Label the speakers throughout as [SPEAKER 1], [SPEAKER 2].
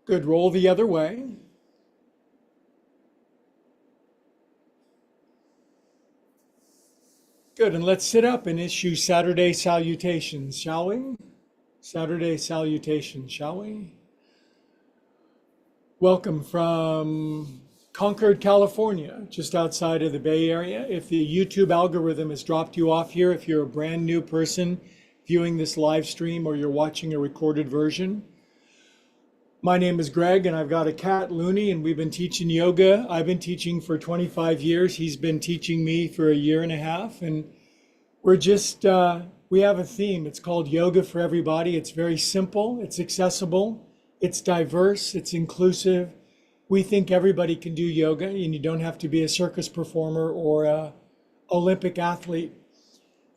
[SPEAKER 1] Good. Roll the other way. Good. And let's sit up and issue Saturday salutations, shall we? Saturday salutations, shall we? Welcome from Concord, California, just outside of the Bay Area. If the YouTube algorithm has dropped you off here, if you're a brand new person viewing this live stream or you're watching a recorded version, my name is Greg and I've got a cat, Looney, and we've been teaching yoga. I've been teaching for 25 years. He's been teaching me for a year and a half. And we're just, we have a theme. It's called Yoga for Everybody. It's very simple. It's accessible. It's diverse. It's inclusive. We think everybody can do yoga and you don't have to be a circus performer or a Olympic athlete.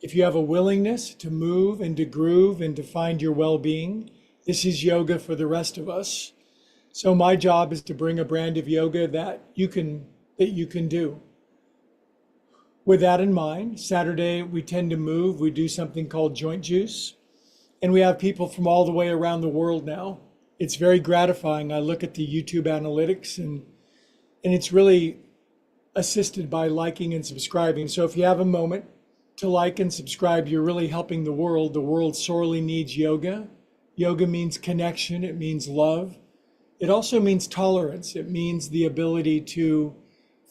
[SPEAKER 1] If you have a willingness to move and to groove and to find your well-being, this is yoga for the rest of us. So my job is to bring a brand of yoga that you can do. With that in mind, Saturday we tend to move. We do something called joint juice, and we have people from all the way around the world now. It's very gratifying. I look at the YouTube analytics and it's really assisted by liking and subscribing. So if you have a moment to like and subscribe, you're really helping the world. The world sorely needs yoga. Yoga means connection. It means love. It also means tolerance. It means the ability to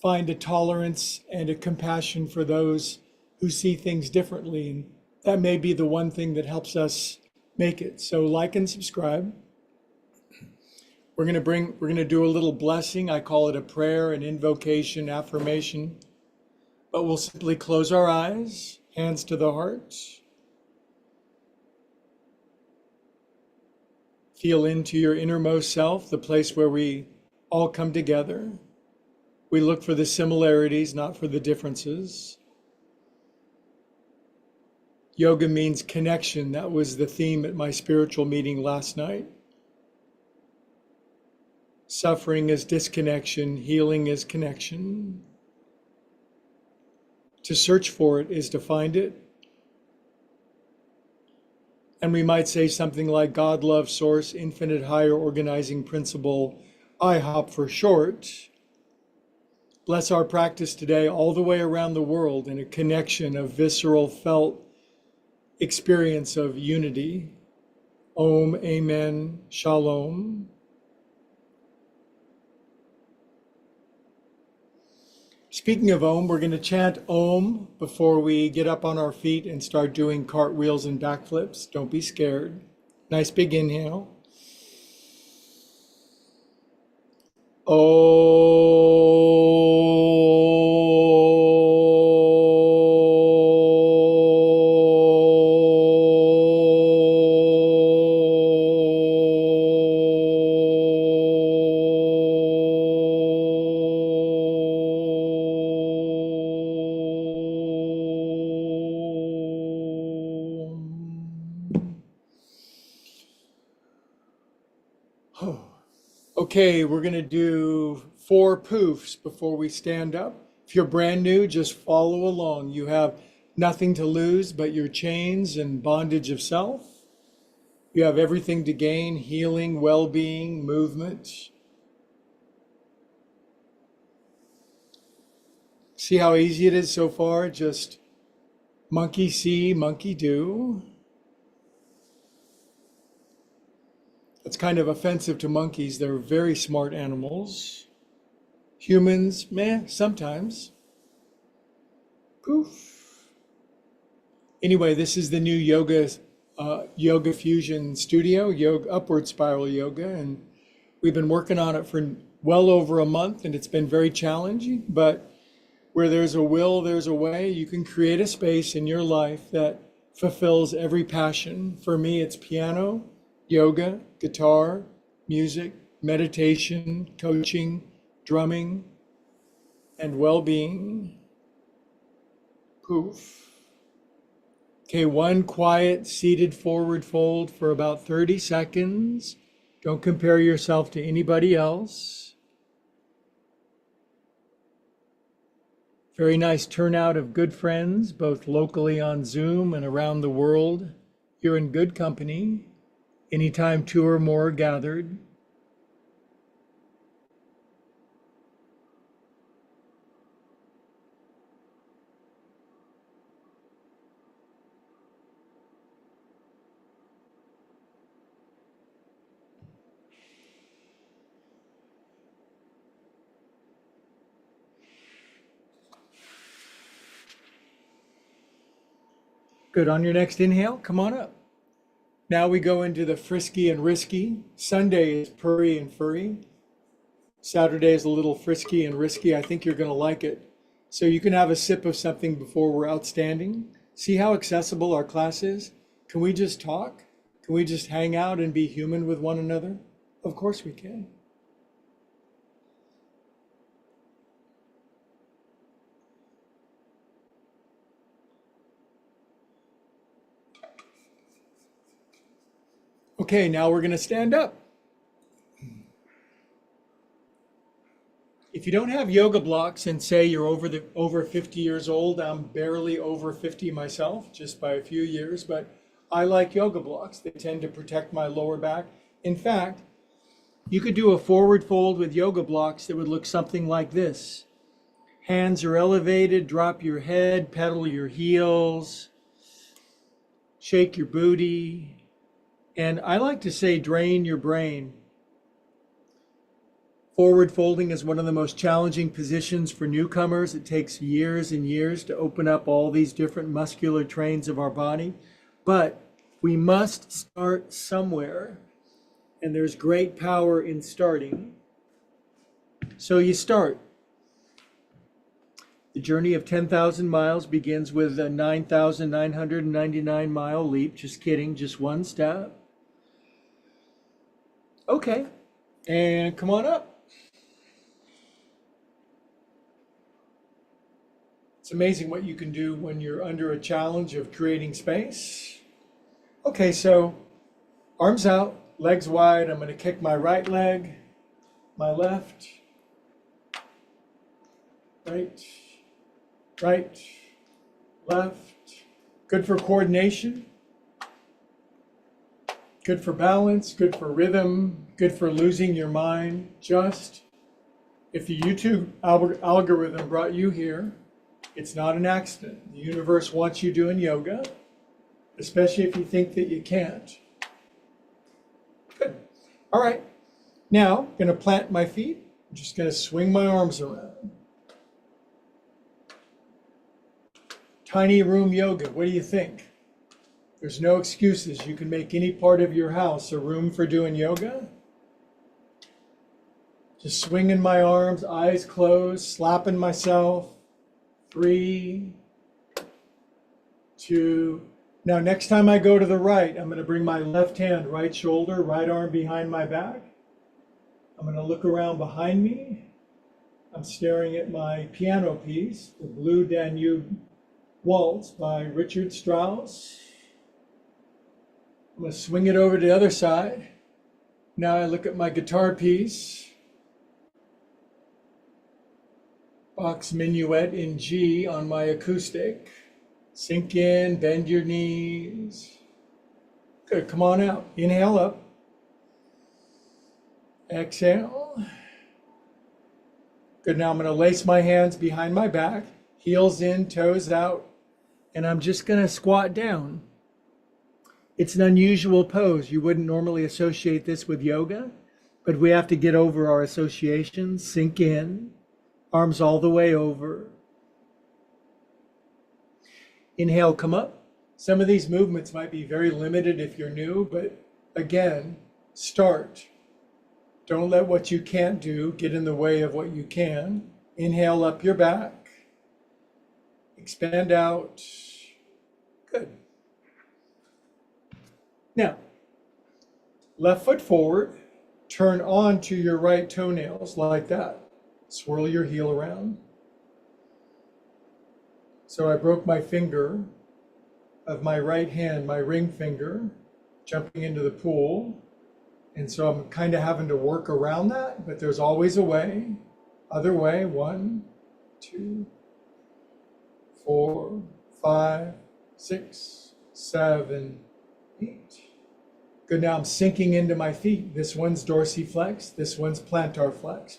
[SPEAKER 1] find a tolerance and a compassion for those who see things differently. And that may be the one thing that helps us make it. So like and subscribe. We're going to do a little blessing. I call it a prayer, an invocation, affirmation. But we'll simply close our eyes, hands to the heart. Feel into your innermost self, the place where we all come together. We look for the similarities, not for the differences. Yoga means connection. That was the theme at my spiritual meeting last night. Suffering is disconnection, healing is connection. To search for it is to find it. And we might say something like God, love, source, infinite higher organizing principle, IHOP for short. Bless our practice today all the way around the world in a connection of visceral felt experience of unity. Om, Amen, Shalom. Speaking of Om, we're going to chant Om before we get up on our feet and start doing cartwheels and backflips. Don't be scared. Nice big inhale. Okay, we're going to do 4 poofs before we stand up. If you're brand new, just follow along. You have nothing to lose but your chains and bondage of self. You have everything to gain: healing, well-being, movement. See how easy it is so far? Just monkey see, monkey do. It's kind of offensive to monkeys. They're very smart animals. Humans, meh, sometimes. Poof. Anyway, this is the new yoga fusion studio, yoga upward spiral yoga, and we've been working on it for well over a month, and it's been very challenging. But where there's a will, there's a way. You can create a space in your life that fulfills every passion. For me, it's piano, yoga, guitar, music, meditation, coaching, drumming, and well-being. Poof. Okay, one quiet seated forward fold for about 30 seconds. Don't compare yourself to anybody else. Very nice turnout of good friends, both locally on Zoom and around the world. You're in good company. Anytime 2 or more are gathered. Good. On your next inhale, come on up. Now we go into the frisky and risky. Sunday is purry and furry. Saturday is a little frisky and risky. I think you're going to like it. So you can have a sip of something before we're outstanding. See how accessible our class is? Can we just talk? Can we just hang out and be human with one another? Of course we can. Okay, now we're going to stand up. If you don't have yoga blocks and say you're over 50 years old, I'm barely over 50 myself, just by a few years, but I like yoga blocks. They tend to protect my lower back. In fact, you could do a forward fold with yoga blocks that would look something like this. Hands are elevated, drop your head, pedal your heels, shake your booty, and I like to say drain your brain. Forward folding is one of the most challenging positions for newcomers. It takes years and years to open up all these different muscular trains of our body, but we must start somewhere, and there's great power in starting. So you start. The journey of 10,000 miles begins with a 9,999 mile leap. Just kidding, just one step. Okay, and come on up. It's amazing what you can do when you're under a challenge of creating space. Okay, so arms out, legs wide. I'm going to kick my right leg, my left, right, right, left. Good for coordination, good for balance, good for rhythm, good for losing your mind. Just if the YouTube algorithm brought you here, it's not an accident. The universe wants you doing yoga, especially if you think that you can't. Good. All right. Now, I'm going to plant my feet. I'm just going to swing my arms around. Tiny room yoga. What do you think? There's no excuses. You can make any part of your house a room for doing yoga. Just swinging my arms, eyes closed, slapping myself. 3, 2. Now, next time I go to the right, I'm going to bring my left hand, right shoulder, right arm behind my back. I'm going to look around behind me. I'm staring at my piano piece, the Blue Danube Waltz by Richard Strauss. I'm going to swing it over to the other side. Now I look at my guitar piece. Bach's Minuet in G on my acoustic. Sink in, bend your knees. Good, come on out. Inhale up. Exhale. Good, now I'm going to lace my hands behind my back, heels in, toes out, and I'm just going to squat down. It's an unusual pose. You wouldn't normally associate this with yoga, but we have to get over our associations. Sink in. Arms all the way over. Inhale, come up. Some of these movements might be very limited if you're new, but again, start. Don't let what you can't do get in the way of what you can. Inhale up your back. Expand out. Good. Now, left foot forward. Turn on to your right toenails like that. Swirl your heel around. So I broke my finger of my right hand, my ring finger, jumping into the pool. And so I'm kind of having to work around that, but there's always a way. Other way, 1, 2, 4, 5, 6, 7, 8. Good, now I'm sinking into my feet. This one's dorsiflex, this one's plantar flex.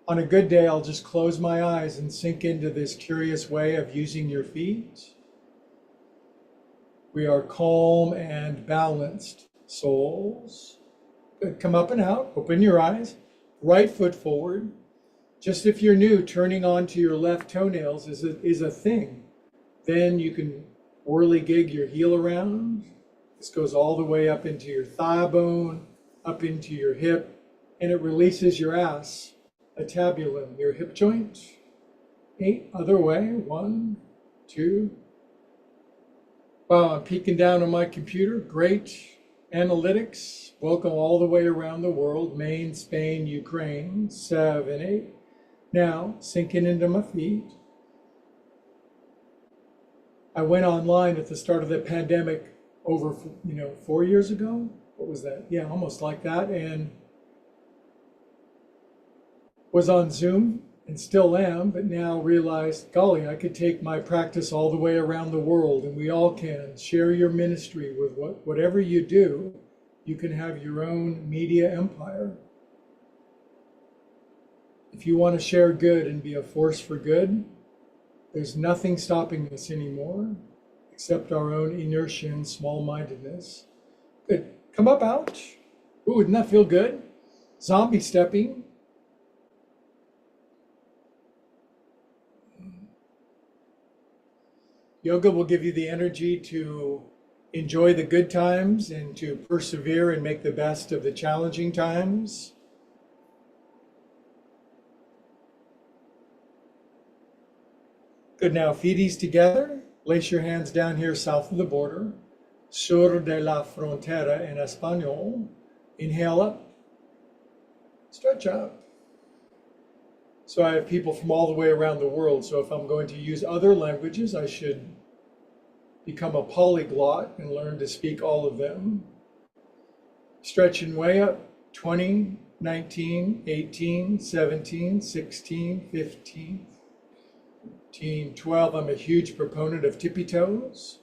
[SPEAKER 1] On a good day, I'll just close my eyes and sink into this curious way of using your feet. We are calm and balanced souls. Good. Come up and out, open your eyes, right foot forward. Just if you're new, turning onto your left toenails is a thing. Then you can whirligig your heel around. This goes all the way up into your thigh bone, up into your hip, and it releases your ass, acetabulum, your hip joint. 8, other way, 1, 2. Wow, I'm peeking down on my computer. Great analytics. Welcome all the way around the world. Maine, Spain, Ukraine. 7, 8. Now, sinking into my feet. I went online at the start of the pandemic over, 4 years ago. What was that? Yeah, almost like that. And was on Zoom and still am, but now realized, golly, I could take my practice all the way around the world, and we all can. Share your ministry with whatever you do. You can have your own media empire. If you want to share good and be a force for good, there's nothing stopping us anymore except our own inertia and small-mindedness. Good. Come up, out. Ooh, wouldn't that feel good? Zombie stepping. Yoga will give you the energy to enjoy the good times and to persevere and make the best of the challenging times. Good, now feeties together. Place your hands down here south of the border. Sur de la frontera in Espanol. Inhale up. Stretch out. So I have people from all the way around the world. So if I'm going to use other languages, I should become a polyglot and learn to speak all of them. Stretching way up. 20, 19, 18, 17, 16, 15, 15, 12. I'm a huge proponent of tippy toes.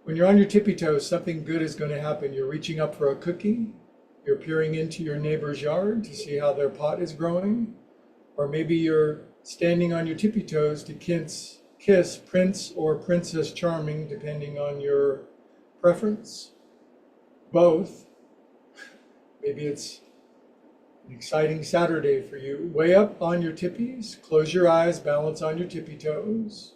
[SPEAKER 1] When you're on your tippy toes, something good is going to happen. You're reaching up for a cookie. You're peering into your neighbor's yard to see how their pot is growing. Or maybe you're standing on your tippy toes to kiss Prince or Princess Charming, depending on your preference. Both. Maybe it's an exciting Saturday for you. Way up on your tippies. Close your eyes, balance on your tippy toes.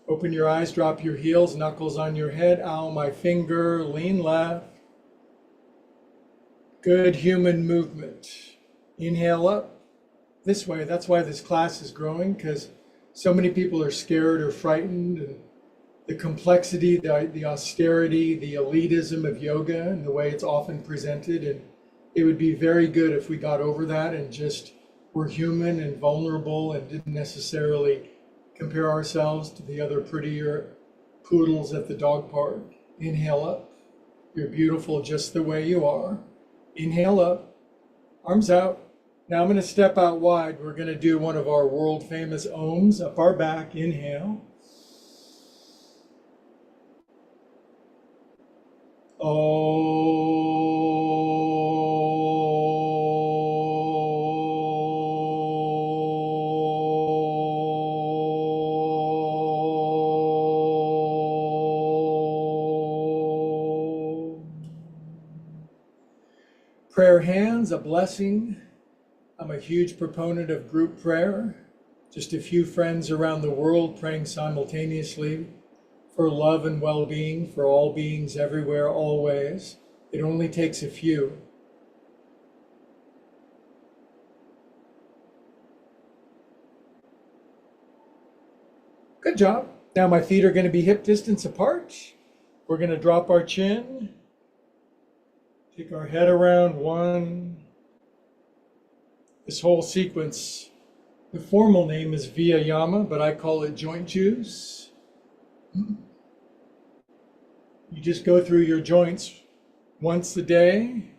[SPEAKER 1] Open your eyes, drop your heels, knuckles on your head. Ow, my finger, lean left. Good human movement. Inhale up this way. That's why this class is growing, because so many people are scared or frightened. And the complexity, the austerity, the elitism of yoga and the way it's often presented. And it would be very good if we got over that and just were human and vulnerable and didn't necessarily compare ourselves to the other prettier poodles at the dog park. Inhale up. You're beautiful just the way you are. Inhale up, arms out. Now I'm going to step out wide. We're going to do one of our world famous ohms up our back. Inhale. Prayer hands, a blessing. I'm a huge proponent of group prayer. Just a few friends around the world praying simultaneously for love and well-being for all beings everywhere, always. It only takes a few. Good job. Now my feet are going to be hip distance apart. We're going to drop our chin. Take our head around, 1. This whole sequence, the formal name is Viyama, but I call it joint juice. You just go through your joints once a day,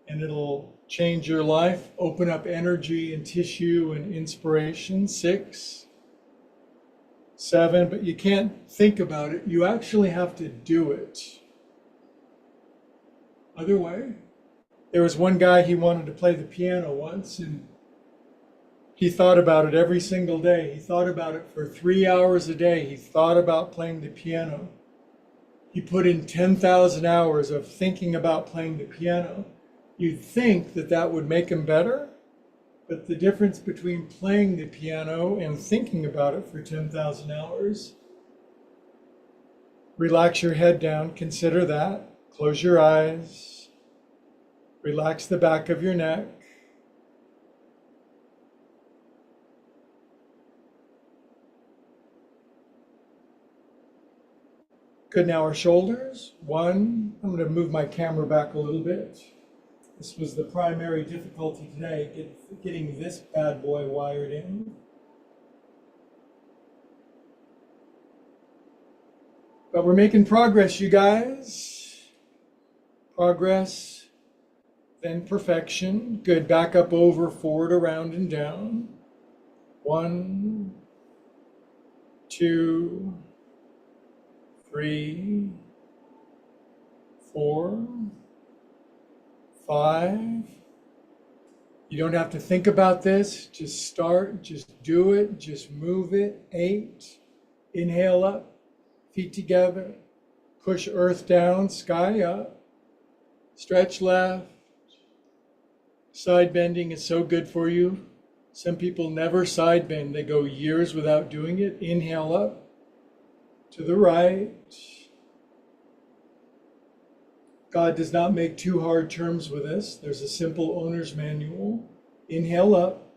[SPEAKER 1] and it'll change your life, open up energy and tissue and inspiration. 6, 7, but you can't think about it. You actually have to do it. Other way. There was one guy, he wanted to play the piano once, and he thought about it every single day. He thought about it for 3 hours a day. He thought about playing the piano. He put in 10,000 hours of thinking about playing the piano. You'd think that that would make him better, But the difference between playing the piano and thinking about it for 10,000 hours, relax your head down, consider that, close your eyes, relax the back of your neck. Good, now our shoulders. One, I'm going to move my camera back a little bit. This was the primary difficulty today, getting this bad boy wired in. But we're making progress, you guys. Progress, then perfection. Good, back up, over, forward, around, and down. 1, 2, 3, 4, 5. You don't have to think about this. Just start, just do it, just move it. 8. Inhale up, feet together. Push earth down, sky up. Stretch left. Side bending is so good for you. Some people never side bend. They go years without doing it. Inhale up. To the right. God does not make too hard terms with us. There's a simple owner's manual. Inhale up.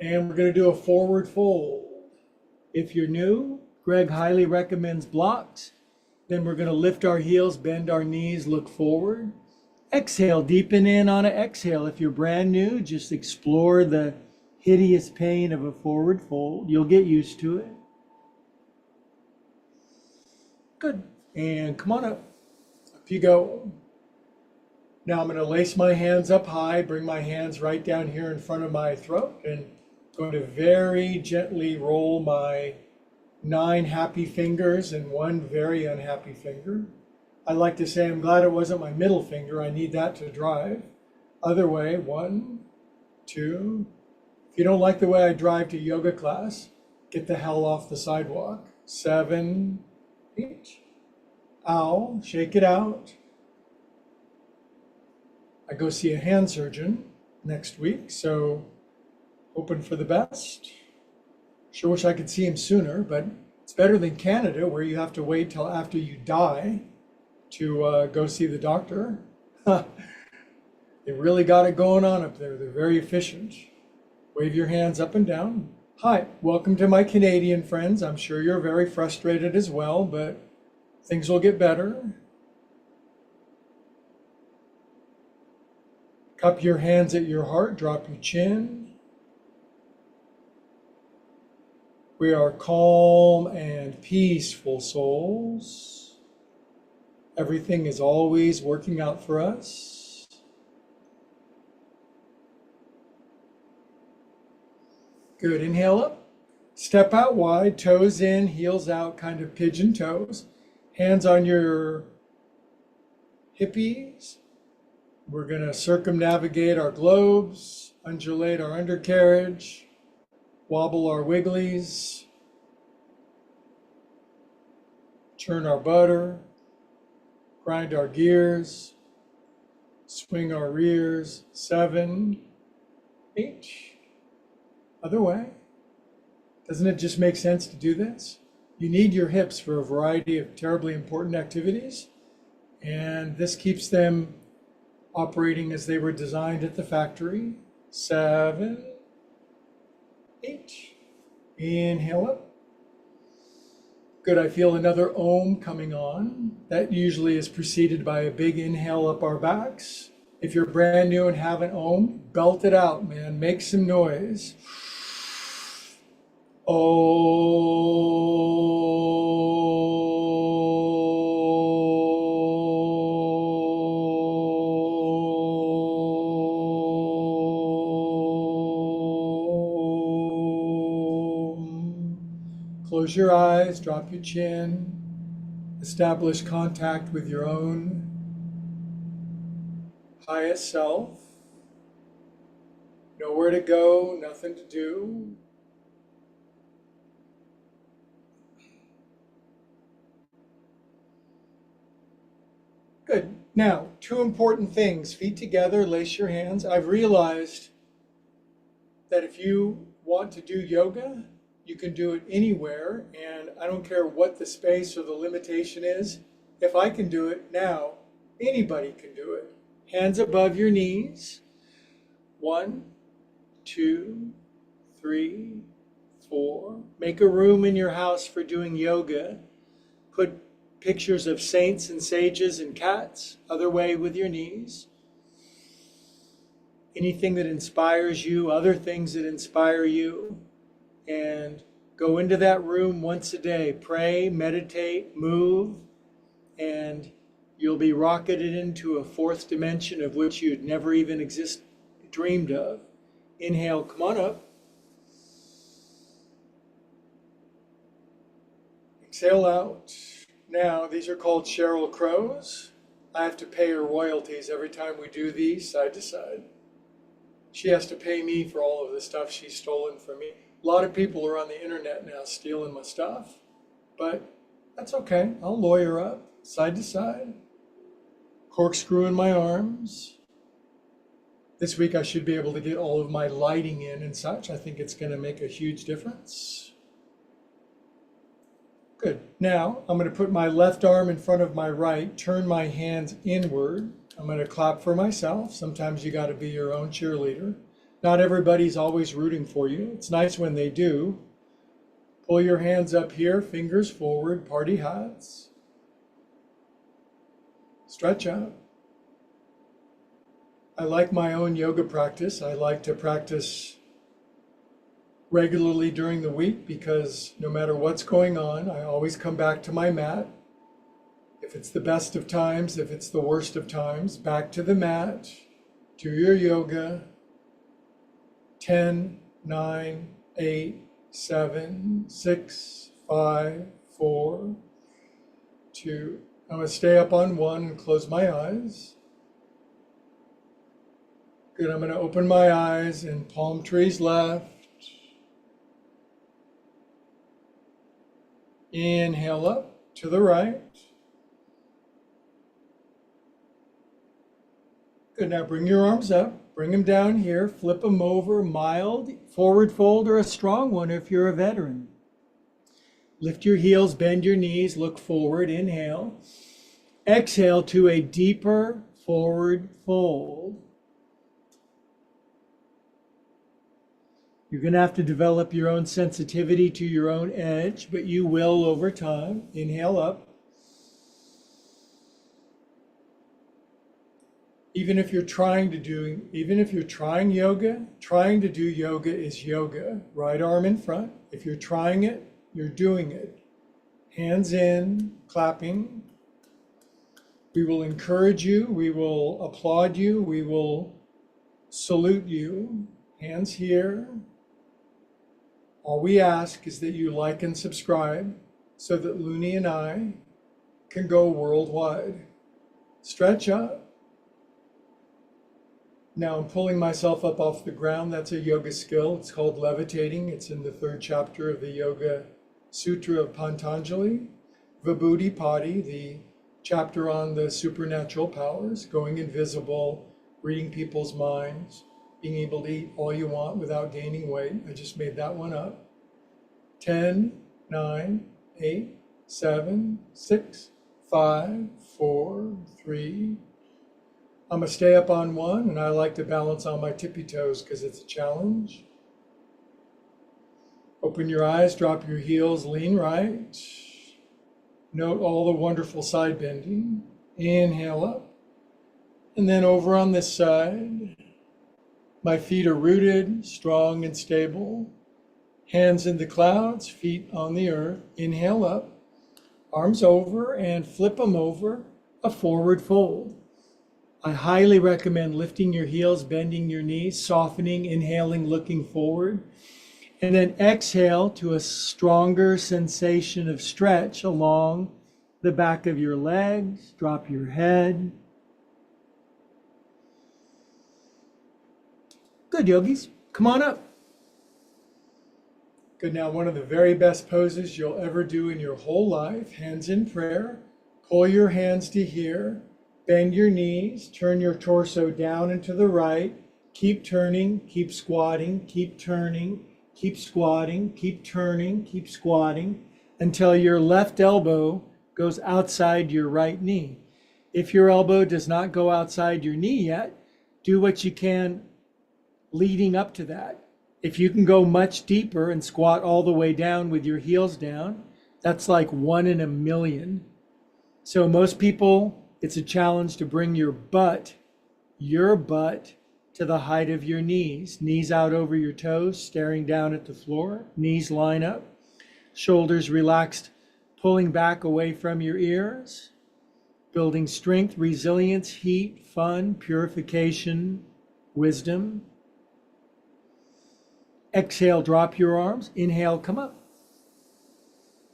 [SPEAKER 1] And we're going to do a forward fold. If you're new, Greg highly recommends blocks. Then we're going to lift our heels, bend our knees, look forward. Exhale, deepen in on an exhale. If you're brand new, just explore the hideous pain of a forward fold. You'll get used to it. Good. And come on up. Up you go. Now I'm going to lace my hands up high, bring my hands right down here in front of my throat, and I'm going to very gently roll my 9 happy fingers and 1 very unhappy finger. I like to say I'm glad it wasn't my middle finger. I need that to drive. Other way, 1, 2. If you don't like the way I drive to yoga class, get the hell off the sidewalk. 7, 8. Ow, shake it out. I go see a hand surgeon next week, so hoping for the best. Sure wish I could see him sooner, but it's better than Canada, where you have to wait till after you die to go see the doctor. They really got it going on up there. They're very efficient. Wave your hands up and down. Hi, welcome to my Canadian friends. I'm sure you're very frustrated as well, but things will get better. Cup your hands at your heart, drop your chin. We are calm and peaceful souls. Everything is always working out for us. Good, inhale up. Step out wide, toes in, heels out, kind of pigeon toes. Hands on your hippies. We're going to circumnavigate our globes, undulate our undercarriage, wobble our wigglies, turn our butter, grind our gears, swing our rears. 7, 8. Other way. Doesn't it just make sense to do this? You need your hips for a variety of terribly important activities, and this keeps them operating as they were designed at the factory. 7, 8. Inhale up. Good, I feel another Om coming on. That usually is preceded by a big inhale up our backs. If you're brand new and haven't Om, belt it out, man. Make some noise. Close your eyes, drop your chin, establish contact with your own highest self. Nowhere to go, nothing to do. Good. Now, 2 important things. Feet together, lace your hands. I've realized that if you want to do yoga, you can do it anywhere, and I don't care what the space or the limitation is. If I can do it now, anybody can do it. Hands above your knees. 1, 2, 3, 4. Make a room in your house for doing yoga. Put pictures of saints and sages and cats. Other way with your knees. Anything that inspires you, other things that inspire you. And go into that room once a day. Pray, meditate, move, and you'll be rocketed into a fourth dimension of which you'd never even dreamed of. Inhale, come on up. Exhale out. Now, these are called Sheryl Crows. I have to pay her royalties every time we do these side to side. She has to pay me for all of the stuff she's stolen from me. A lot of people are on the internet now stealing my stuff, but that's okay. I'll lawyer up side to side, corkscrew in my arms. This week I should be able to get all of my lighting in and such. I think it's going to make a huge difference. Good. Now I'm going to put my left arm in front of my right, turn my hands inward. I'm going to clap for myself. Sometimes you got to be your own cheerleader. Not everybody's always rooting for you. It's nice when they do. Pull your hands up here, fingers forward, party hats. Stretch out. I like my own yoga practice. I like to practice regularly during the week because no matter what's going on, I always come back to my mat. If it's the best of times, if it's the worst of times, back to the mat, do your yoga. 10, 9, 8, 7, 6, 5, 4, 2. I'm going to stay up on 1 and close my eyes. Good, I'm going to open my eyes and palm trees left. Inhale up to the right. Good, now bring your arms up, bring them down here, flip them over, mild, forward fold, or a strong one if you're a veteran. Lift your heels, bend your knees, look forward, inhale. Exhale to a deeper forward fold. You're going to have to develop your own sensitivity to your own edge, but you will over time. Inhale up. Even if you're trying yoga, trying to do yoga is yoga. Right arm in front. If you're trying it, you're doing it. Hands in, clapping. We will encourage you. We will applaud you. We will salute you. Hands here. All we ask is that you like and subscribe so that Looney and I can go worldwide. Stretch up. Now I'm pulling myself up off the ground. That's a yoga skill. It's called levitating. It's in the 3rd chapter of the Yoga Sutra of Patanjali. Vibhuti Padi, the chapter on the supernatural powers, going invisible, reading people's minds, being able to eat all you want without gaining weight. I just made that one up. 10, 9, 8, 7, 6, 5, 4, 3. I'm going to stay up on 1, and I like to balance on my tippy toes because it's a challenge. Open your eyes, drop your heels, lean right. Note all the wonderful side bending. Inhale up. And then over on this side. My feet are rooted, strong and stable. Hands in the clouds, feet on the earth. Inhale up. Arms over and flip them over. A forward fold. I highly recommend lifting your heels, bending your knees, softening, inhaling, looking forward. And then exhale to a stronger sensation of stretch along the back of your legs. Drop your head. Good, yogis. Come on up. Good. Now, one of the very best poses you'll ever do in your whole life. Hands in prayer. Pull your hands to here. Bend your knees. Turn your torso down and to the right. Keep turning, keep squatting, keep turning, keep squatting, keep turning, keep squatting until your left elbow goes outside your right knee. If your elbow does not go outside your knee yet, do what you can leading up to that. If you can go much deeper and squat all the way down with your heels down, that's like 1 in a million. So most people, it's a challenge to bring your butt to the height of your knees. Knees out over your toes, staring down at the floor. Knees line up. Shoulders relaxed, pulling back away from your ears. Building strength, resilience, heat, fun, purification, wisdom. Exhale, drop your arms. Inhale, come up.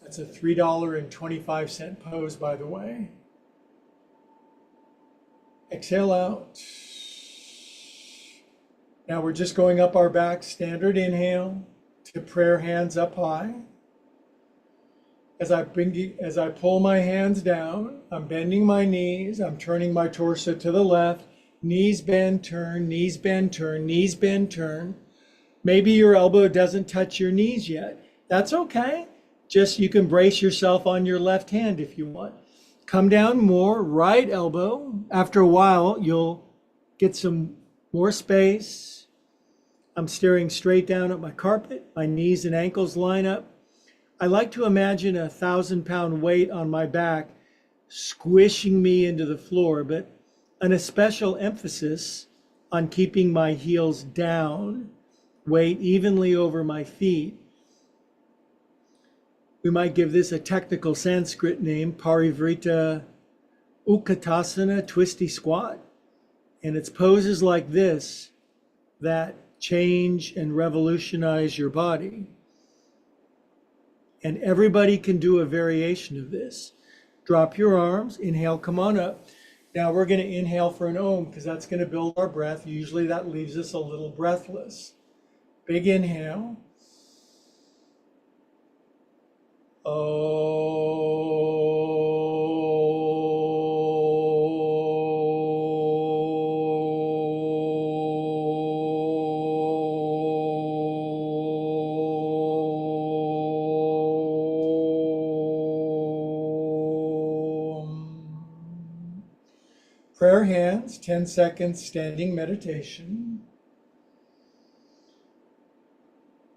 [SPEAKER 1] That's a $3.25 pose, by the way. Exhale out. Now we're just going up our back, standard inhale to prayer hands up high. As I pull my hands down, I'm bending my knees, I'm turning my torso to the left, knees bend, turn, knees bend, turn, knees bend, turn. Maybe your elbow doesn't touch your knees yet. That's okay. Just you can brace yourself on your left hand if you want. Come down more, right elbow. After a while, you'll get some more space. I'm staring straight down at my carpet. My knees and ankles line up. I like to imagine a 1,000-pound weight on my back squishing me into the floor, but a special emphasis on keeping my heels down, weight evenly over my feet. We might give this a technical Sanskrit name, Parivrita Utkatasana, twisty squat. And it's poses like this that change and revolutionize your body. And everybody can do a variation of this. Drop your arms, inhale, come on up. Now we're going to inhale for an Om because that's going to build our breath. Usually that leaves us a little breathless. Big inhale. Prayer hands, 10 seconds standing meditation.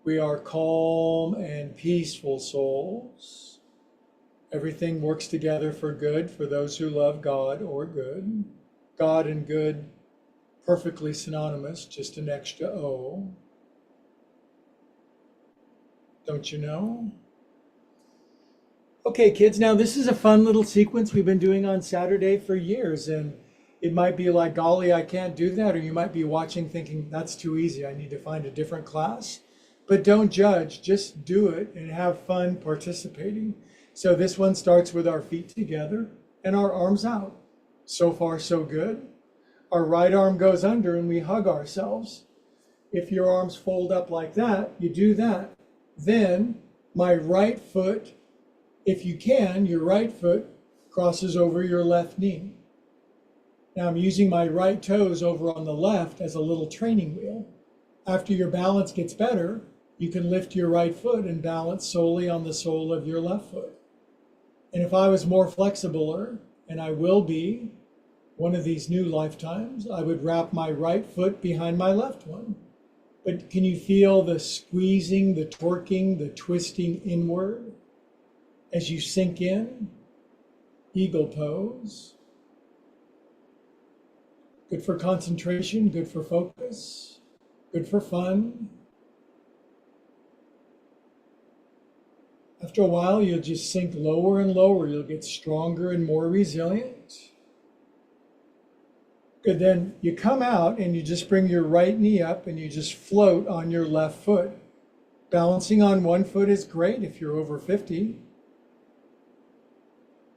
[SPEAKER 1] We are calm and peaceful souls. Everything works together for good for those who love God or good. God and good, perfectly synonymous, just an extra O. Don't you know? Okay, kids, now this is a fun little sequence we've been doing on Saturday for years, and it might be like, golly, I can't do that, or you might be watching thinking, that's too easy, I need to find a different class. But don't judge, just do it and have fun participating. So this one starts with our feet together and our arms out. So far, so good. Our right arm goes under and we hug ourselves. If your arms fold up like that, you do that. Then my right foot, if you can, your right foot crosses over your left knee. Now I'm using my right toes over on the left as a little training wheel. After your balance gets better, you can lift your right foot and balance solely on the sole of your left foot. And if I was more flexibler, and I will be one of these new lifetimes, I would wrap my right foot behind my left one. But can you feel the squeezing, the torquing, the twisting inward as you sink in? Eagle pose. Good for concentration, good for focus, good for fun. After a while, you'll just sink lower and lower. You'll get stronger and more resilient. Good, then you come out and you just bring your right knee up and you just float on your left foot. Balancing on one foot is great if you're over 50.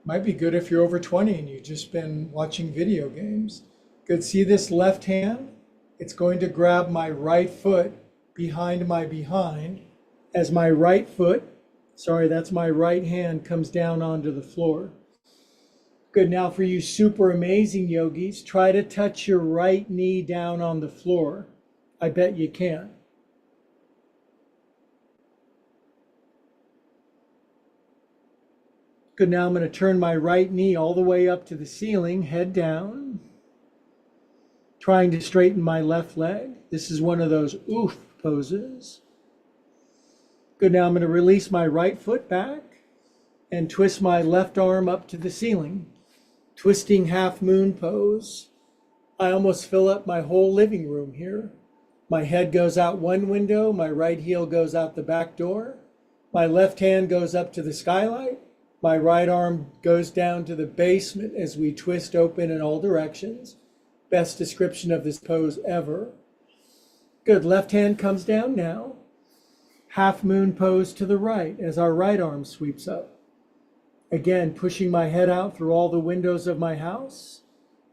[SPEAKER 1] Might be good if you're over 20 and you've just been watching video games. Good, see this left hand? It's going to grab my right foot behind my behind as my right foot, that's my right hand comes down onto the floor. Good, now for you super amazing yogis, try to touch your right knee down on the floor. I bet you can. Good, now I'm going to turn my right knee all the way up to the ceiling, head down, trying to straighten my left leg. This is one of those oof poses. Good, now I'm going to release my right foot back and twist my left arm up to the ceiling. Twisting half moon pose. I almost fill up my whole living room here. My head goes out one window, my right heel goes out the back door. My left hand goes up to the skylight. My right arm goes down to the basement as we twist open in all directions. Best description of this pose ever. Good, left hand comes down now. Half moon pose to the right as our right arm sweeps up. Again, pushing my head out through all the windows of my house,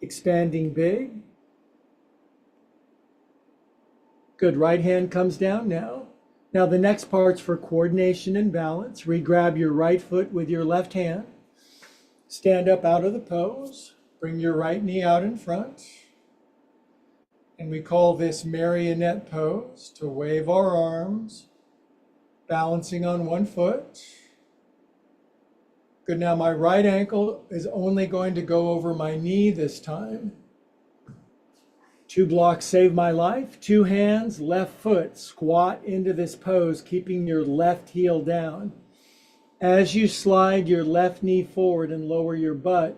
[SPEAKER 1] expanding big. Good, right hand comes down now. Now the next part's for coordination and balance. Re-grab your right foot with your left hand. Stand up out of the pose. Bring your right knee out in front. And we call this marionette pose, to wave our arms, balancing on one foot. Good, now my right ankle is only going to go over my knee this time. 2 blocks save my life. 2 hands, left foot, squat into this pose, keeping your left heel down. As you slide your left knee forward and lower your butt,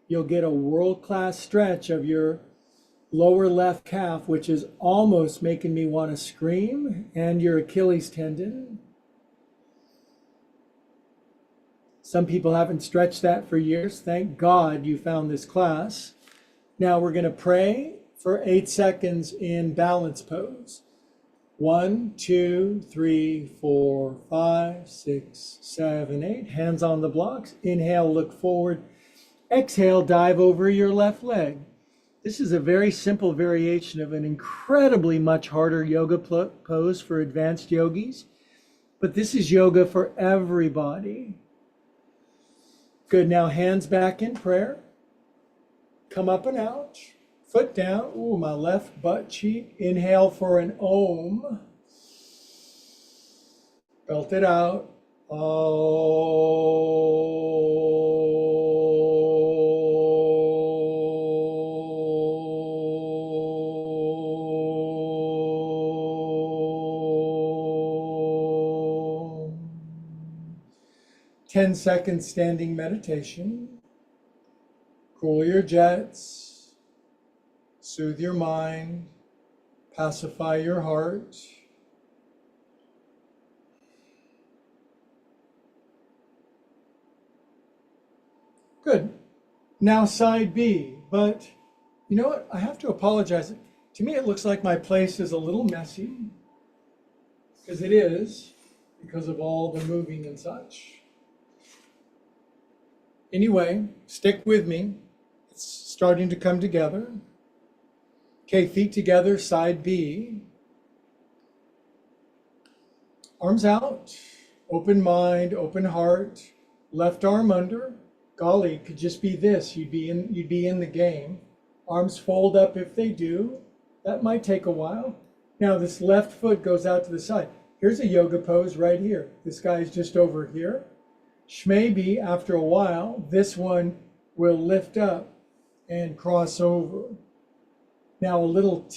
[SPEAKER 1] you'll get a world-class stretch of your lower left calf, which is almost making me want to scream, and your Achilles tendon. Some people haven't stretched that for years. Thank God you found this class. Now we're going to pray for 8 seconds in balance pose. 1, 2, 3, 4, 5, 6, 7, 8. Hands on the blocks. Inhale, look forward. Exhale, dive over your left leg. This is a very simple variation of an incredibly much harder yoga pose for advanced yogis, but this is yoga for everybody. Good, now hands back in prayer. Come up and out. Foot down. Ooh, my left butt cheek. Inhale for an Om. Belt it out. Om. 10 seconds standing meditation. Cool your jets. Soothe your mind, pacify your heart. Good. Now side B, but you know what? I have to apologize. To me, it looks like my place is a little messy, because it is, because of all the moving and such. Anyway, stick with me. It's starting to come together. Okay, feet together, side B. Arms out, open mind, open heart, left arm under. Golly, it could just be this, you'd be in the game. Arms fold up if they do. That might take a while. Now this left foot goes out to the side. Here's a yoga pose right here. This guy's just over here. Maybe after a while, this one will lift up and cross over. Now a little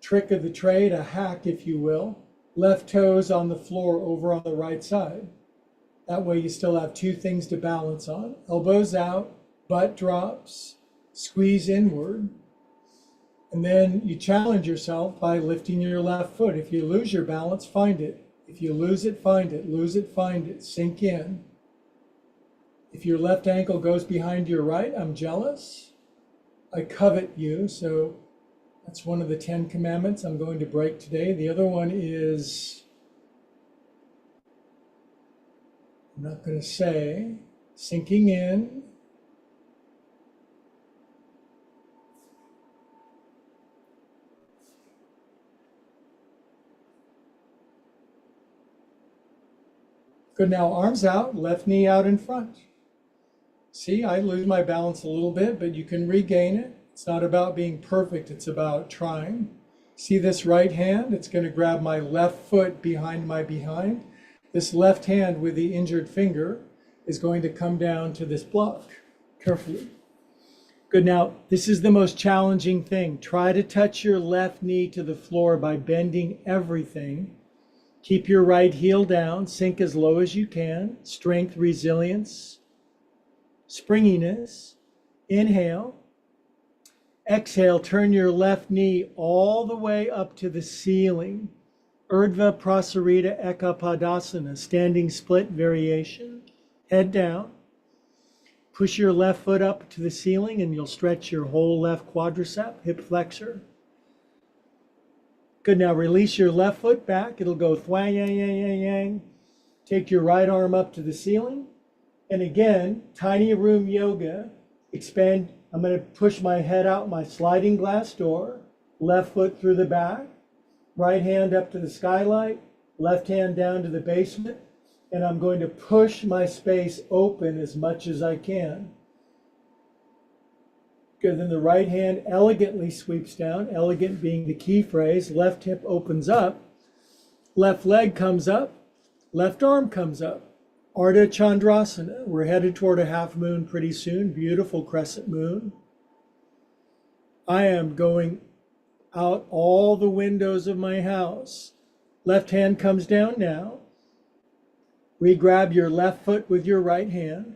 [SPEAKER 1] trick of the trade, a hack if you will. Left toes on the floor over on the right side. That way you still have 2 things to balance on. Elbows out, butt drops, squeeze inward. And then you challenge yourself by lifting your left foot. If you lose your balance, find it. If you lose it, find it. Lose it, find it. Sink in. If your left ankle goes behind your right, I'm jealous. I covet you, so that's one of the 10 commandments I'm going to break today. The other one is, I'm not going to say, sinking in. Good, now arms out, left knee out in front. See, I lose my balance a little bit, but you can regain it. It's not about being perfect, it's about trying. See this right hand? It's going to grab my left foot behind my behind. This left hand with the injured finger is going to come down to this block carefully. Good. Now, this is the most challenging thing. Try to touch your left knee to the floor by bending everything. Keep your right heel down. Sink as low as you can. Strength, resilience, springiness. Inhale. Exhale, turn your left knee all the way up to the ceiling. Urdhva Prasarita Ekapadasana, standing split variation. Head down. Push your left foot up to the ceiling and you'll stretch your whole left quadricep, hip flexor. Good. Now release your left foot back. It'll go thwang, yang, yang, yang, yang. Take your right arm up to the ceiling. And again, tiny room yoga. Expand. I'm going to push my head out my sliding glass door. Left foot through the back. Right hand up to the skylight. Left hand down to the basement. And I'm going to push my space open as much as I can. Good. Then the right hand elegantly sweeps down, elegant being the key phrase. Left hip opens up. Left leg comes up. Left arm comes up. Ardha Chandrasana. We're headed toward a half moon pretty soon. Beautiful crescent moon. I am going out all the windows of my house. Left hand comes down now. Re-grab your left foot with your right hand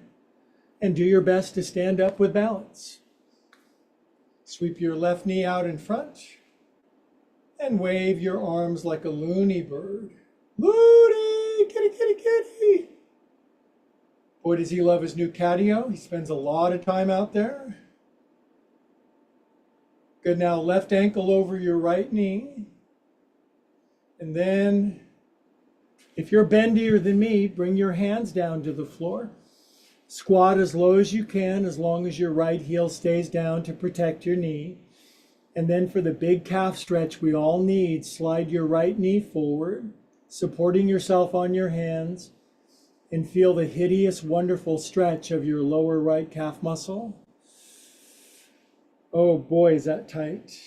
[SPEAKER 1] and do your best to stand up with balance. Sweep your left knee out in front and wave your arms like a loony bird. Loony, kitty, kitty, kitty. Boy, does he love his new catio. He spends a lot of time out there. Good. Now left ankle over your right knee. And then if you're bendier than me, bring your hands down to the floor. Squat as low as you can, as long as your right heel stays down to protect your knee. And then for the big calf stretch we all need, slide your right knee forward, supporting yourself on your hands, and feel the hideous, wonderful stretch of your lower right calf muscle. Oh boy, is that tight.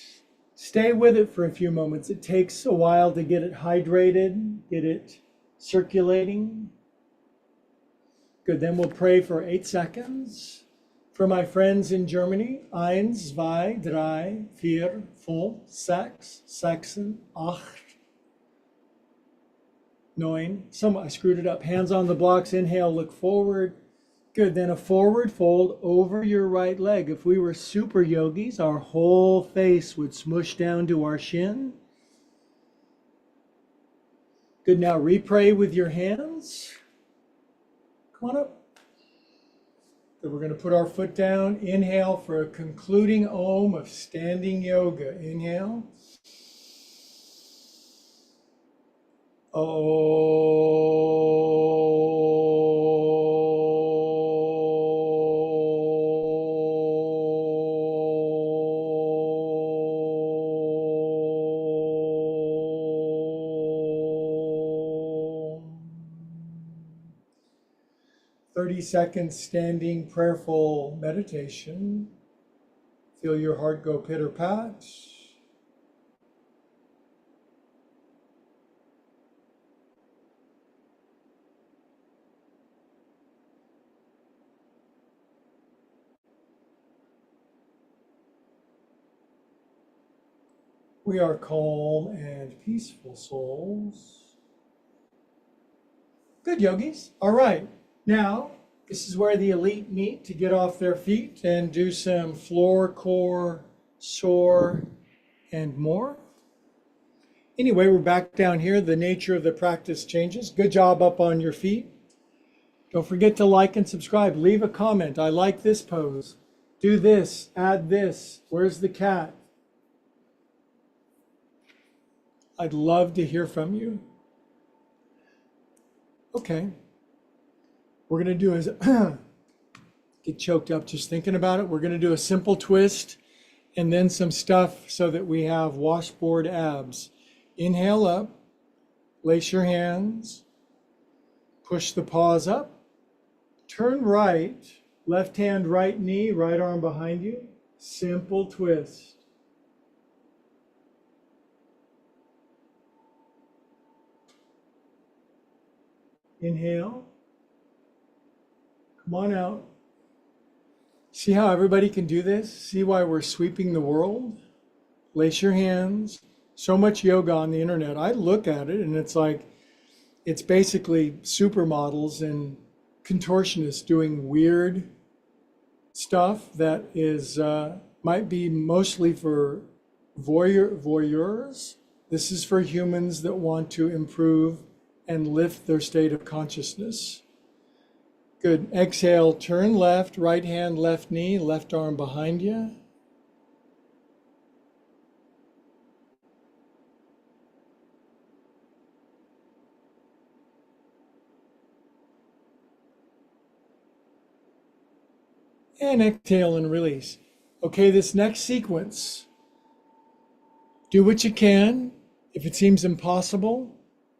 [SPEAKER 1] Stay with it for a few moments. It takes a while to get it hydrated, get it circulating. Good. Then we'll pray for 8 seconds. For my friends in Germany, 1, 2, 3, 4, 5, 6, 7, 8, 9. I screwed it up. Hands on the blocks. Inhale, look forward. Good. Then a forward fold over your right leg. If we were super yogis, our whole face would smush down to our shin. Good. Now re-pray with your hands. Come on up. Then we're going to put our foot down. Inhale for a concluding Om of standing yoga. Inhale. Om. 30 seconds standing prayerful meditation. Feel your heart go pitter-pat. We are calm and peaceful souls. Good, yogis. All right. Now, this is where the elite meet to get off their feet and do some floor, core, soar, and more. Anyway, we're back down here. The nature of the practice changes. Good job up on your feet. Don't forget to like and subscribe. Leave a comment. I like this pose. Do this. Add this. Where's the cat? I'd love to hear from you. Okay. We're going to do is get choked up just thinking about it. We're going to do a simple twist and then some stuff so that we have washboard abs. Inhale up, lace your hands, push the paws up, turn right, left hand, right knee, right arm behind you. Simple twist. Inhale. Come on out. See how everybody can do this? See why we're sweeping the world? Lace your hands. So much yoga on the internet. I look at it and it's like, it's basically supermodels and contortionists doing weird stuff that is might be mostly for voyeurs. This is for humans that want to improve and lift their state of consciousness. Good. Exhale, turn left, right hand, left knee, left arm behind you. And exhale and release. Okay, this next sequence, do what you can. If it seems impossible,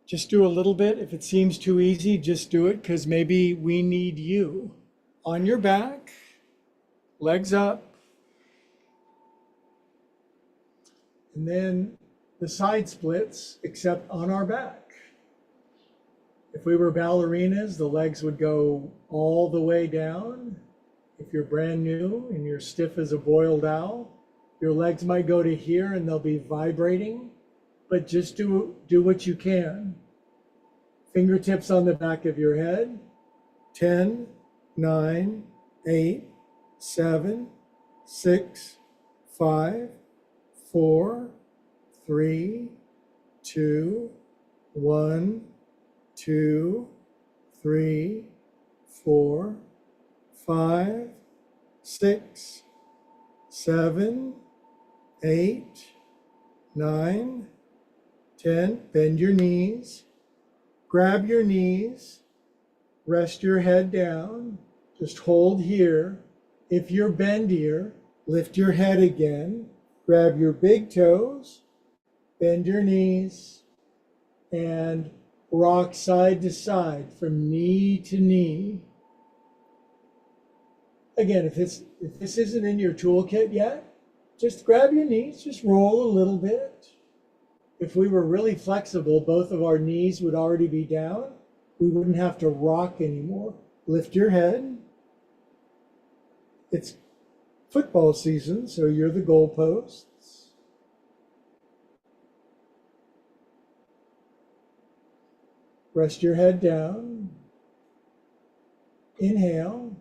[SPEAKER 1] just do a little bit. If it seems too easy, just do it, because maybe we need you. On your back, legs up. And then the side splits, except on our back. If we were ballerinas, the legs would go all the way down. If you're brand new and you're stiff as a boiled owl, your legs might go to here and they'll be vibrating, but just do what you can. Fingertips on the back of your head. 10, 9, 8, 7, 6, 5, 4, 3, 2, 1, 2, 3, 4, 5, 6, 7, 8, 9, 10. Bend your knees. Grab your knees. Rest your head down. Just hold here. If you're bendier, lift your head again. Grab your big toes. Bend your knees. And rock side to side from knee to knee. Again, if this isn't in your toolkit yet, just grab your knees, just roll a little bit. If we were really flexible, both of our knees would already be down. We wouldn't have to rock anymore. Lift your head. It's football season, so you're the goalposts. Rest your head down. Inhale.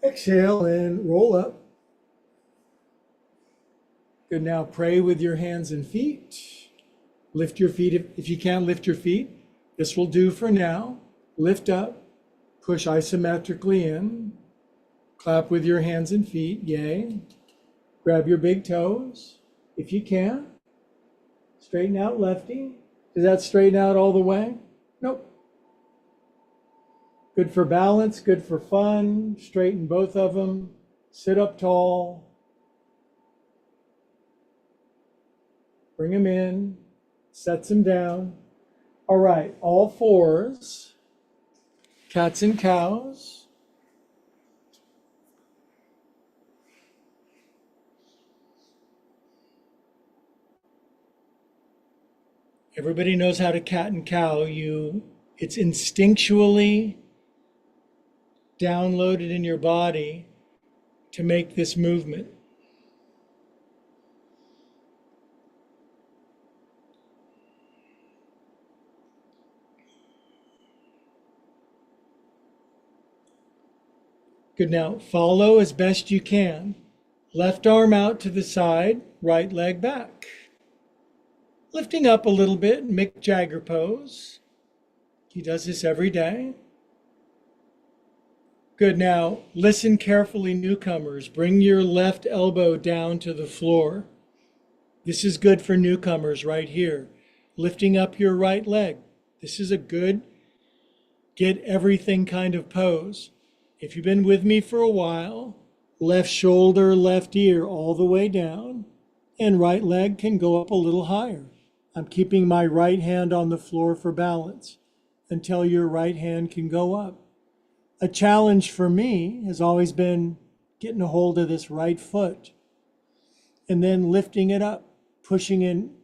[SPEAKER 1] Exhale and roll up. Good. Now pray with your hands and feet. Lift your feet. If you can't lift your feet, this will do for now. Lift up. Push isometrically in. Clap with your hands and feet. Yay. Grab your big toes if you can. Straighten out lefty. Does that straighten out all the way? Nope. Good for balance, good for fun. Straighten both of them. Sit up tall. Bring them in. Sets them down. All right, all fours. Cats and cows. Everybody knows how to cat and cow. It's instinctually downloaded in your body to make this movement. Good. Now follow as best you can. Left arm out to the side, right leg back. Lifting up a little bit, Mick Jagger pose. He does this every day. Good. Now listen carefully, newcomers. Bring your left elbow down to the floor. This is good for newcomers right here. Lifting up your right leg. This is a good get everything kind of pose. If you've been with me for a while, left shoulder, left ear all the way down, and right leg can go up a little higher. I'm keeping my right hand on the floor for balance until your right hand can go up. A challenge for me has always been getting a hold of this right foot and then lifting it up, pushing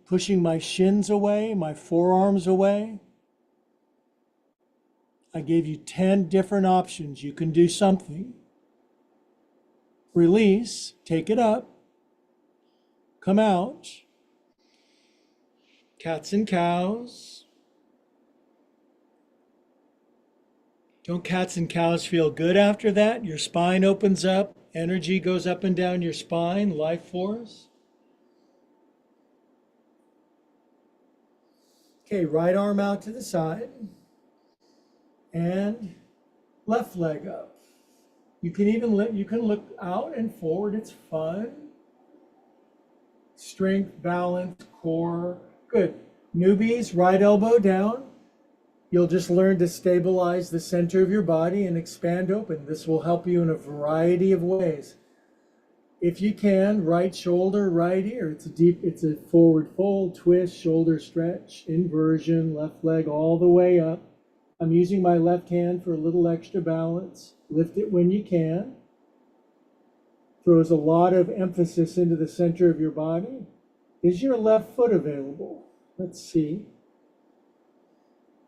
[SPEAKER 1] my shins away, my forearms away. I gave you 10 different options. You can do something. Release, take it up, come out. Cats and cows. Don't cats and cows feel good after that? Your spine opens up, energy goes up and down your spine, life force. Okay, right arm out to the side and left leg up. You can look out and forward. It's fun. Strength, balance, core. Good. Newbies, right elbow down. You'll just learn to stabilize the center of your body and expand open. This will help you in a variety of ways. If you can, right shoulder, right ear. It's a forward fold, twist, shoulder stretch, inversion, left leg all the way up. I'm using my left hand for a little extra balance. Lift it when you can. Throws a lot of emphasis into the center of your body. Is your left foot available? Let's see.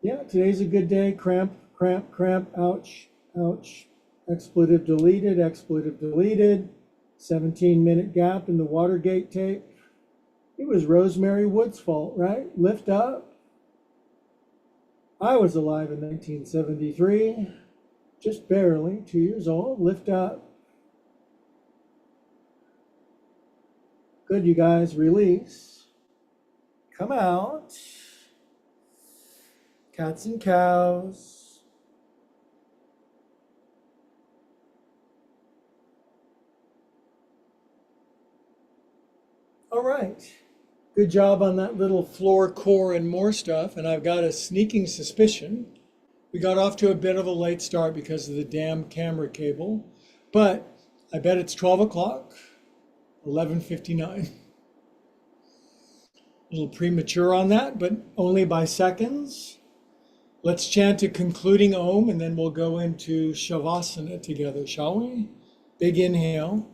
[SPEAKER 1] Yeah, today's a good day. Cramp, cramp, cramp, ouch, ouch. Expletive deleted, expletive deleted. 17-minute gap in the Watergate tape. It was Rosemary Wood's fault, right? Lift up. I was alive in 1973, just barely, 2 years old. Lift up. Good, you guys. Release. Come out. Cats and cows. All right. Good job on that little floor, core, and more stuff. And I've got a sneaking suspicion we got off to a bit of a late start because of the damn camera cable. But I bet it's 12 o'clock, 11:59. A little premature on that, but only by seconds. Let's chant a concluding Om, and then we'll go into Shavasana together, shall we? Big inhale.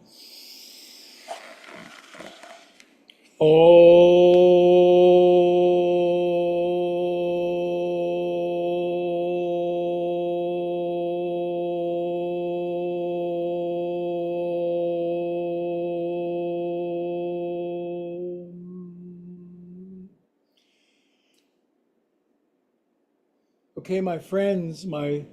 [SPEAKER 1] Okay, my friends, my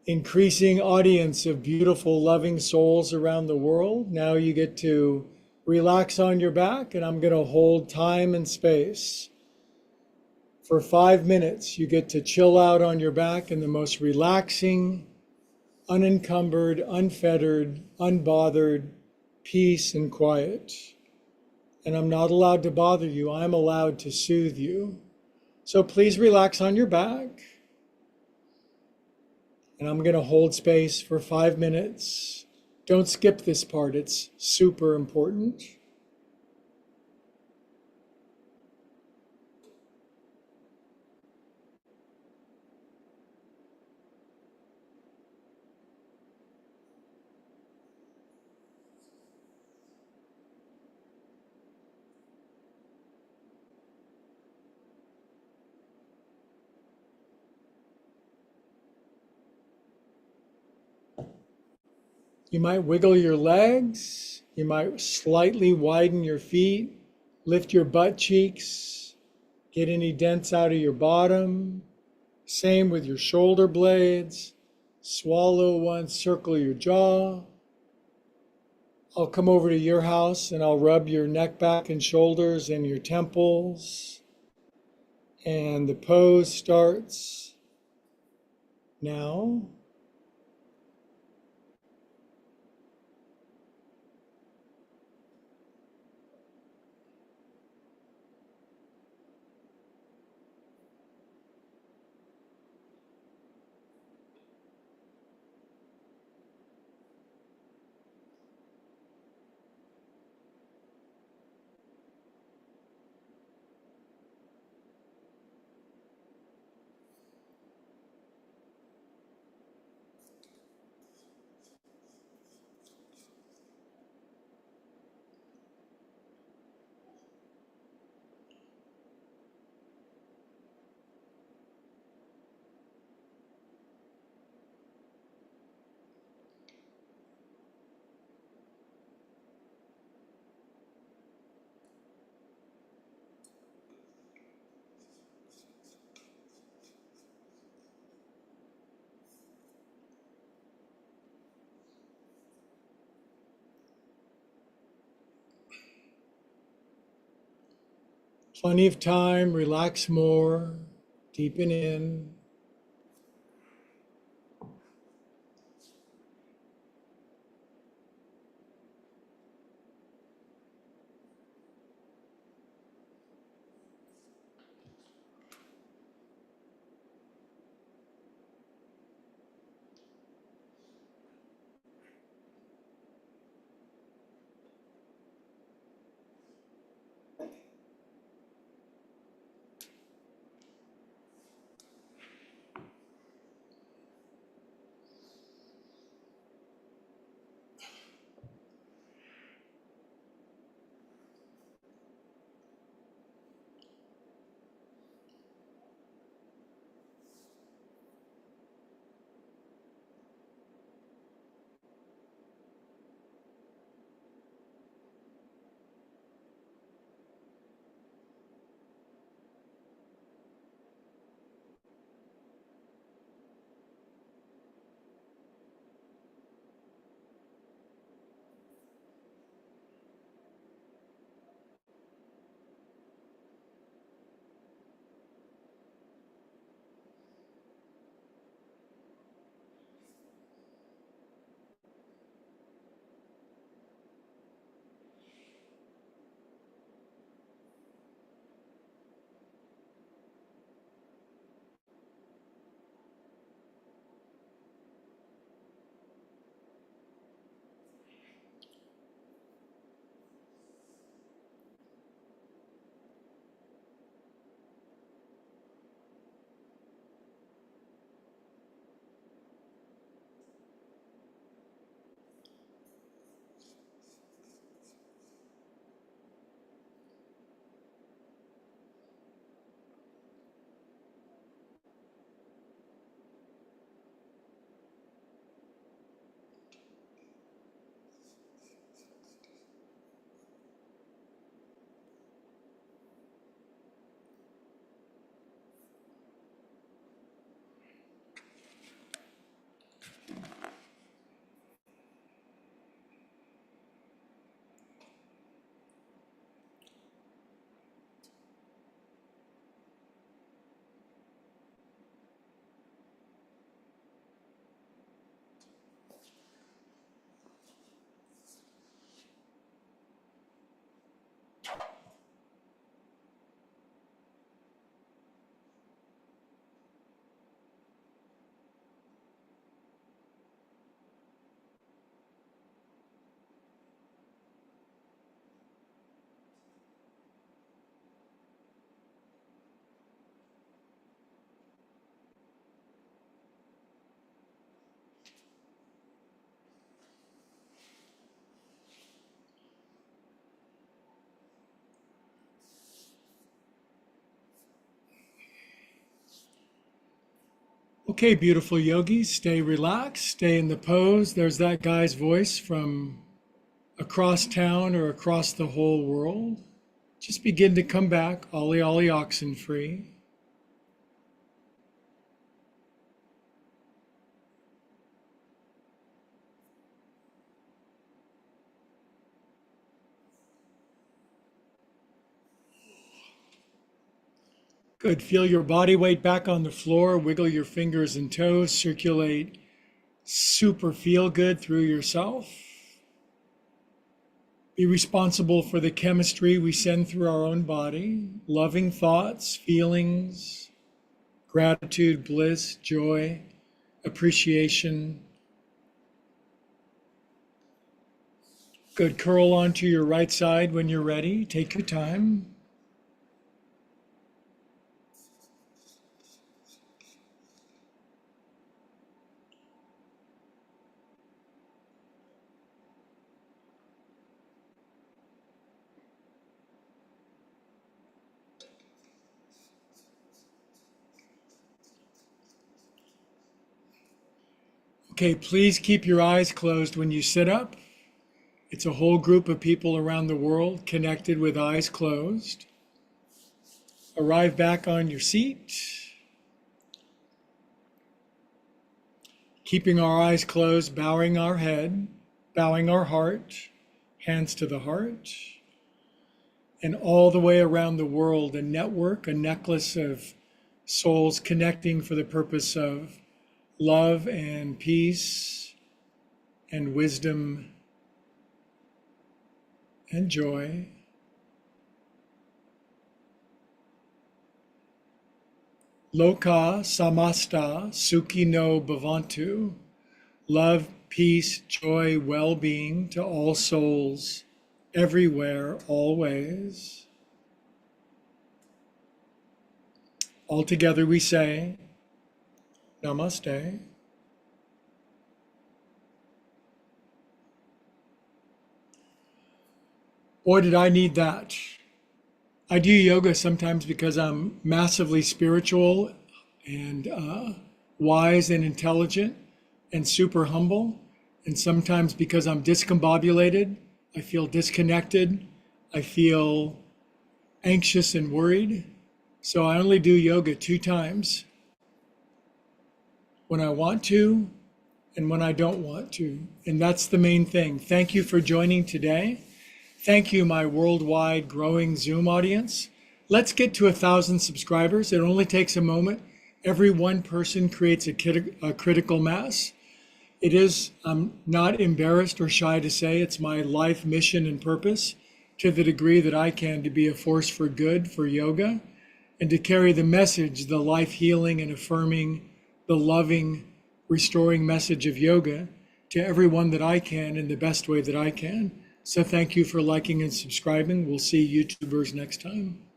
[SPEAKER 1] increasing audience of beautiful, loving souls around the world, now you get to relax on your back, and I'm going to hold time and space. For 5 minutes, you get to chill out on your back in the most relaxing, unencumbered, unfettered, unbothered peace and quiet. And I'm not allowed to bother you. I'm allowed to soothe you. So please relax on your back. And I'm going to hold space for 5 minutes. Don't skip this part. It's super important. You might wiggle your legs. You might slightly widen your feet. Lift your butt cheeks. Get any dents out of your bottom. Same with your shoulder blades. Swallow once, circle your jaw. I'll come over to your house and I'll rub your neck, back, and shoulders and your temples. And the pose starts now. Plenty of time, relax more, deepen in. Okay, beautiful yogis, stay relaxed, stay in the pose. There's that guy's voice from across town or across the whole world. Just begin to come back, ollie ollie oxen free. Good. Feel your body weight back on the floor. Wiggle your fingers and toes. Circulate super feel good through yourself. Be responsible for the chemistry we send through our own body. Loving thoughts, feelings, gratitude, bliss, joy, appreciation. Good. Curl onto your right side when you're ready. Take your time. Okay, please keep your eyes closed when you sit up. It's a whole group of people around the world connected with eyes closed. Arrive back on your seat, keeping our eyes closed, bowing our head, bowing our heart, hands to the heart. and all the way around the world, a network, a necklace of souls connecting for the purpose of love and peace and wisdom and joy. Loka samasta sukhino bhavantu. Love, peace, joy, well-being to all souls, everywhere, always. All together we say, Namaste. Boy, did I need that. I do yoga sometimes because I'm massively spiritual and wise and intelligent and super humble. And sometimes because I'm discombobulated, I feel disconnected. I feel anxious and worried. So I only do yoga 2 times, when I want to and when I don't want to. And that's the main thing. Thank you for joining today. Thank you, my worldwide growing Zoom audience. Let's get to 1,000 subscribers. It only takes a moment. Every one person creates a critical mass. It is, I'm not embarrassed or shy to say, it's my life mission and purpose, to the degree that I can, to be a force for good for yoga and to carry the message, the life healing and affirming, the loving, restoring message of yoga to everyone that I can in the best way that I can. So thank you for liking and subscribing. We'll see YouTubers next time.